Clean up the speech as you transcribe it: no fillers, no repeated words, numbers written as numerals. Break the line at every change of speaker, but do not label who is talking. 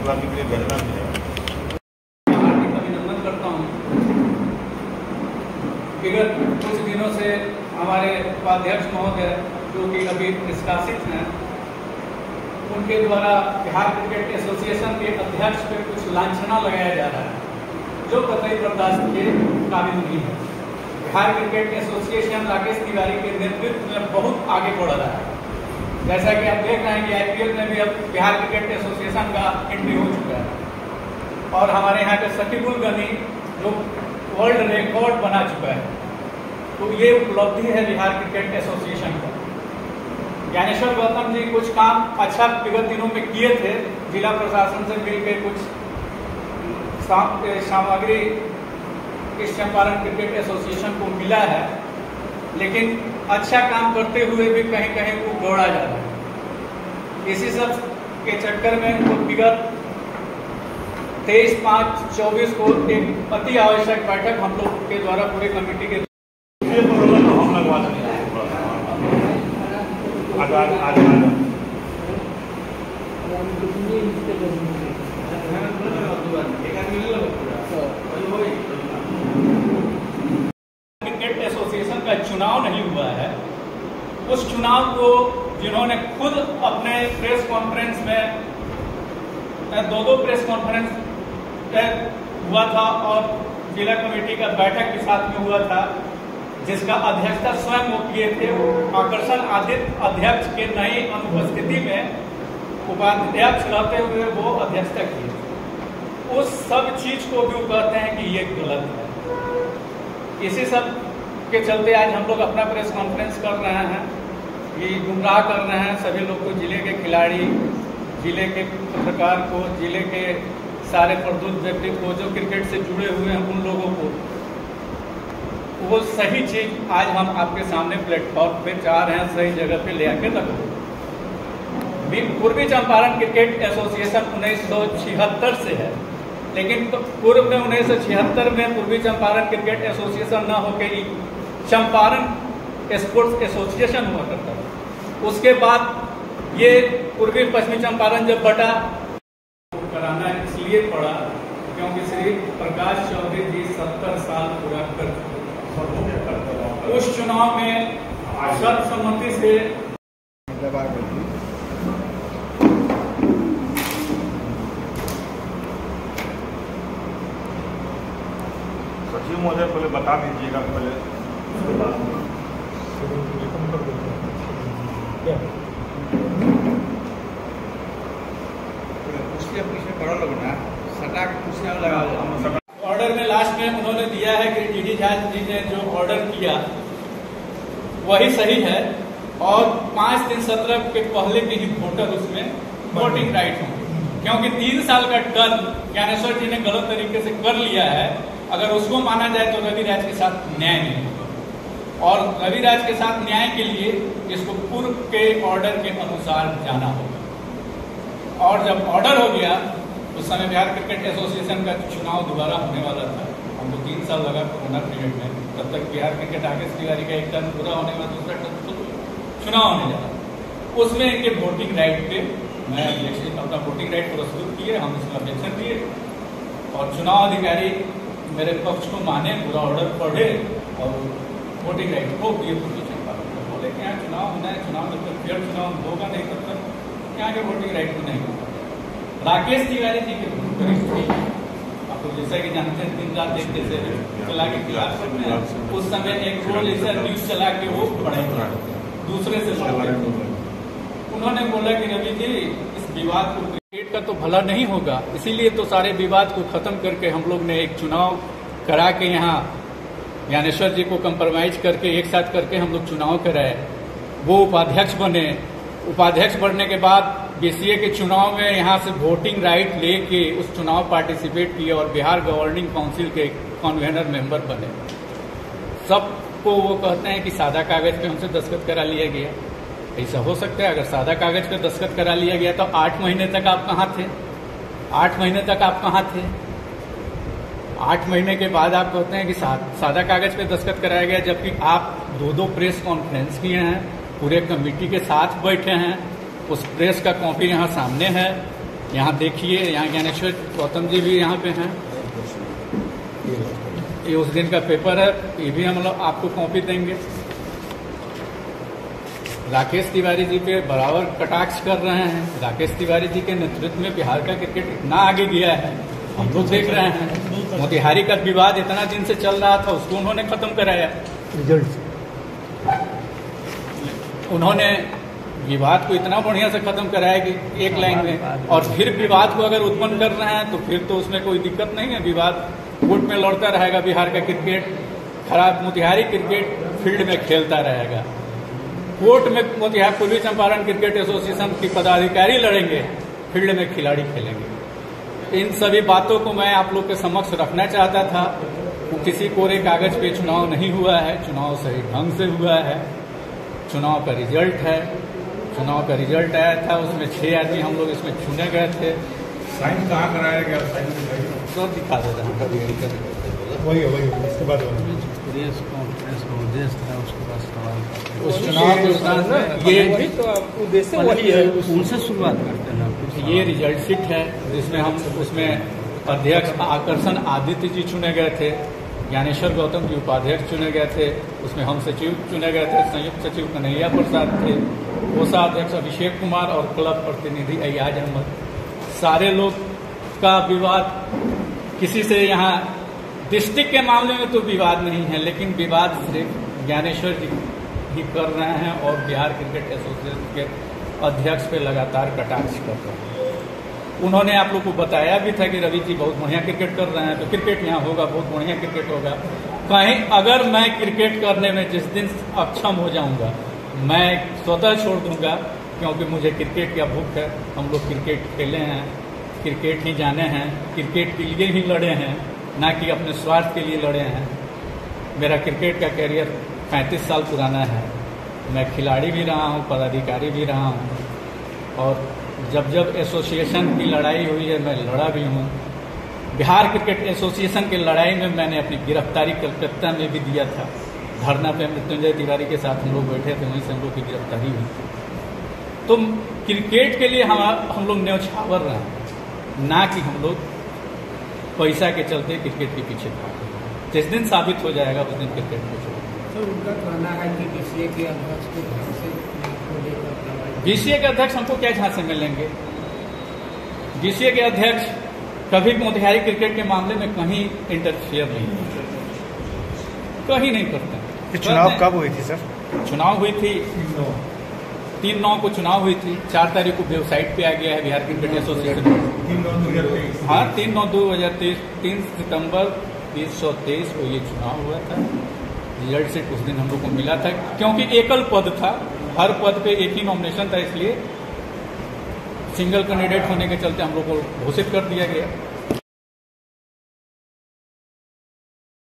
दिवाली के लिए भेजना भी है।
अभिनंदन करता हूँ। विगत कुछ दिनों से हमारे उपाध्यक्ष महोदय जो कि अभी निष्कासित हैं, उनके द्वारा बिहार क्रिकेट एसोसिएशन के अध्यक्ष पे कुछ लांछना लगाया जा रहा है जो कतई बर्दाश्त के काबिल नहीं है। बिहार क्रिकेट एसोसिएशन राकेश तिवारी के नेतृत्व में बहुत आगे बढ़ रहा है। जैसा कि आप देख रहे हैं कि IPL में भी अब बिहार क्रिकेट एसोसिएशन का एंट्री हो चुका है और हमारे यहाँ के शकीबुल गनी जो वर्ल्ड रिकॉर्ड बना चुका है। तो ये उपलब्धि है बिहार क्रिकेट एसोसिएशन का। ज्ञानेश्वर गौतम जी कुछ काम अच्छा विगत दिनों में किए थे, जिला प्रशासन से मिलकर कुछ सामग्री इस चंपारण क्रिकेट एसोसिएशन को मिला है, लेकिन अच्छा काम करते हुए भी कहीं कहीं वो दौड़ा जा रहा है। इसी सब के चक्कर में वो विगत 23/5/24 को एक अति आवश्यक बैठक हम लोग के द्वारा पूरे कमेटी के
हम लगवा देंगे।
क्रिकेट एसोसिएशन का चुनाव नहीं हुआ है, उस चुनाव को जिन्होंने खुद अपने प्रेस कॉन्फ्रेंस में 2 प्रेस कॉन्फ्रेंस हुआ था और जिला कमेटी का बैठक के साथ में हुआ था, जिसका अध्यक्षता स्वयं वो किए थे। आकर्षण आदित्य अध्यक्ष के नई अनुपस्थिति में उपाध्यक्ष रहते हुए वो अध्यक्षता किए। उस सब चीज को भी कहते हैं कि ये गलत है। इसी सब के चलते आज हम लोग अपना प्रेस कॉन्फ्रेंस कर रहे हैं, ये गुमराह कर रहे हैं सभी लोग को, जिले के खिलाड़ी, जिले के पत्रकार को, जिले के सारे प्रबुद्ध व्यक्ति को जो क्रिकेट से जुड़े हुए हैं, उन लोगों को वो सही चीज आज हम आपके सामने प्लेटफॉर्म पे चाह रहे हैं, सही जगह पे ले आके रखो। पूर्वी चंपारण क्रिकेट एसोसिएशन 1976 से है, लेकिन तो पूर्व में 1976 में पूर्वी चंपारण क्रिकेट एसोसिएशन न होकर चंपारण स्पोर्ट्स एसोसिएशन हुआ करता था। उसके बाद ये पूर्वी पश्चिमी चंपारण जब बटा, कराना इसलिए पड़ा क्योंकि श्री प्रकाश चौधरी जी 70 साल पूरा कर चुके। उस चुनाव में सर्वसम्मति से
सचिव महोदय पहले बता दीजिएगा, पहले उसके बाद
ऑर्डर में लास्ट में उन्होंने दिया है कि DD झा जी ने जो ऑर्डर किया वही सही है और 5 दिन 17 के पहले के ही वोटर उसमें वोटिंग राइट होंगे, क्योंकि 3 साल का टर्म ज्ञानेश्वर जी ने गलत तरीके से कर लिया है। अगर उसको माना जाए तो रवि राज के साथ न्याय नहीं होगा, और रवि राज के साथ न्याय के लिए इसको पूर्व के ऑर्डर के अनुसार जाना होगा। और जब ऑर्डर हो गया उस समय बिहार क्रिकेट एसोसिएशन का चुनाव दोबारा होने वाला था। हमको 3 साल लगा कोरोना पीरियड में, तब तक बिहार क्रिकेट राकेश तिवारी का एक टर्म पूरा होने वाला, दूसरा टर्म चुनाव होने जा रहा। उसमें इनके वोटिंग राइट पे मैं अपना वोटिंग राइट प्रस्तुत किए, हम इसमें ऑब्जेक्शन दिए और चुनाव अधिकारी मेरे पक्ष को माने, पूरा ऑर्डर पढ़े और वोटिंग राइट को दिए। पूर्वी चंपारण को बोले कि यहाँ चुनाव होना है, चुनाव जब तक फेयर चुनाव होगा नहीं तब तक यहाँ के वोटिंग राइट को नहीं होगा। राकेश तिवारी जी के करीब आप लोग जैसा कि जानते हैं, दिन रात देखते थे चला के खिलाफ में उस समय एक रोल ऐसा न्यूज चला के वो पढ़े दूसरे से उन्होंने बोला कि रवि जी इस विवाद को, क्रिकेट का तो भला नहीं होगा, इसीलिए तो सारे विवाद को खत्म करके हम लोग ने एक चुनाव करा के यहाँ ज्ञानेश्वर जी को कंप्रोमाइज करके एक साथ करके हम लोग चुनाव कराए। वो उपाध्यक्ष बने, उपाध्यक्ष बनने के बाद BCA के चुनाव में यहाँ से वोटिंग राइट लेके उस चुनाव पार्टिसिपेट किए और बिहार गवर्निंग काउंसिल के कन्वेनर मेंबर बने। सबको वो कहते हैं कि सादा कागज पे हमसे दस्तखत करा लिया गया। ऐसा हो सकता है? अगर सादा कागज पे दस्तखत करा लिया गया तो 8 महीने तक आप कहाँ थे? 8 महीने तक आप कहाँ थे? 8 महीने के बाद आप कहते हैं कि सादा कागज पे दस्तखत कराया गया, जबकि आप 2 प्रेस कॉन्फ्रेंस किए हैं, पूरे कमेटी के साथ बैठे हैं, उस प्रेस का कॉपी यहाँ सामने है। यहाँ देखिए, यहाँ ज्ञानेश्वर गौतम जी भी यहाँ पे हैं। ये उस दिन का पेपर है, ये भी हम लोग आपको कॉपी देंगे। राकेश तिवारी जी पे बराबर कटाक्ष कर रहे हैं। राकेश तिवारी जी के नेतृत्व में बिहार का क्रिकेट इतना आगे गया है, हम लोग देख रहे हैं। मोतिहारी का विवाद इतना दिन से चल रहा था, उसको उन्होंने खत्म कराया।
रिजल्ट
उन्होंने विवाद को इतना बढ़िया से खत्म कराया कि एक लाइन में, और फिर विवाद को अगर उत्पन्न कर रहे हैं तो फिर तो उसमें कोई दिक्कत नहीं है। विवाद कोर्ट में लड़ता रहेगा, बिहार का क्रिकेट खराब, मोतिहारी क्रिकेट फील्ड में खेलता रहेगा। कोर्ट में मोतिहारी पूर्वी चंपारण क्रिकेट एसोसिएशन के पदाधिकारी लड़ेंगे, फील्ड में खिलाड़ी खेलेंगे। इन सभी बातों को मैं आप लोग के समक्ष रखना चाहता था। किसी कोरे कागज पे चुनाव नहीं हुआ है, चुनाव सही ढंग से हुआ है। चुनाव का रिजल्ट है, चुनाव का रिजल्ट आया था, उसमें 6 आदमी हम लोग इसमें चुने गए थे।
साइन कहाँ कराया गया? साइन
तो दिखा देता हूँ,
वही इसके बाद
उस चुनाव के दौरान ये
तो उद्देश्य वही है,
उनसे शुरुआत करते हैं। ये रिजल्ट शीट है जिसमें हम उसमें अध्यक्ष आकर्षण आदित्य जी चुने गए थे, ज्ञानेश्वर गौतम जी उपाध्यक्ष चुने गए थे, उसमें हम सचिव चुने गए थे, संयुक्त सचिव कन्हैया प्रसाद थे, कोषाध्यक्ष अभिषेक कुमार और क्लब प्रतिनिधि अयाज अहमद। सारे लोग का विवाद किसी से, यहाँ डिस्ट्रिक्ट के मामले में तो विवाद नहीं है, लेकिन विवाद सिर्फ ज्ञानेश्वर जी ही कर रहे हैं और बिहार क्रिकेट एसोसिएशन के अध्यक्ष पे लगातार कटाक्ष कर रहे हैं। उन्होंने आप लोग को बताया भी था कि रवि जी बहुत बढ़िया क्रिकेट कर रहे हैं, तो क्रिकेट यहाँ होगा, बहुत बढ़िया क्रिकेट होगा। कहीं अगर मैं क्रिकेट करने में जिस दिन अक्षम हो जाऊंगा, मैं स्वतः छोड़ दूंगा, क्योंकि मुझे क्रिकेट का भूख है। हम लोग क्रिकेट खेले हैं, क्रिकेट ही जाने हैं, क्रिकेट के लिए ही लड़े हैं, ना कि अपने स्वार्थ के लिए लड़े हैं। मेरा क्रिकेट का कैरियर 35 साल पुराना है। मैं खिलाड़ी भी रहा हूँ, पदाधिकारी भी रहा हूँ, और जब जब एसोसिएशन की लड़ाई हुई है मैं लड़ा भी हूँ। बिहार क्रिकेट एसोसिएशन की लड़ाई में मैंने अपनी गिरफ्तारी कलकत्ता में भी दिया था। धरना पे मृत्युंजय तिवारी के साथ हम लोग बैठे थे, वहीं से हम लोग की गिरफ्तारी हुई थी। तो क्रिकेट के लिए हम लोग न्यौछावर रहे, ना कि हम लोग पैसा के चलते क्रिकेट के पीछे भागे। जिस दिन साबित हो जाएगा उस दिन क्रिकेट को छोड़।
तो उनका कहना है कि बीसीए के अध्यक्ष को घर से
बीसीए के अध्यक्ष हमको क्या झांसे से मिलेंगे? बीसीए के अध्यक्ष कभी मोतिहारी क्रिकेट के मामले में कहीं इंटरफियर नहीं करते, कहीं नहीं करते।
चुनाव कब हुई थी सर?
चुनाव हुई थी 3/9 को चुनाव हुई थी। 4 तारीख को वेबसाइट पे आ गया है बिहार क्रिकेट एसोसिएशन।
3/9/2023।
हाँ, 3/9/2023, 3 सितंबर 2023 को ये चुनाव हुआ था। रिजल्ट से कुछ दिन हम लोग को मिला था, क्योंकि एकल पद था, हर पद पे एक ही नॉमिनेशन था, इसलिए सिंगल कैंडिडेट होने के चलते हम लोग को घोषित कर दिया गया।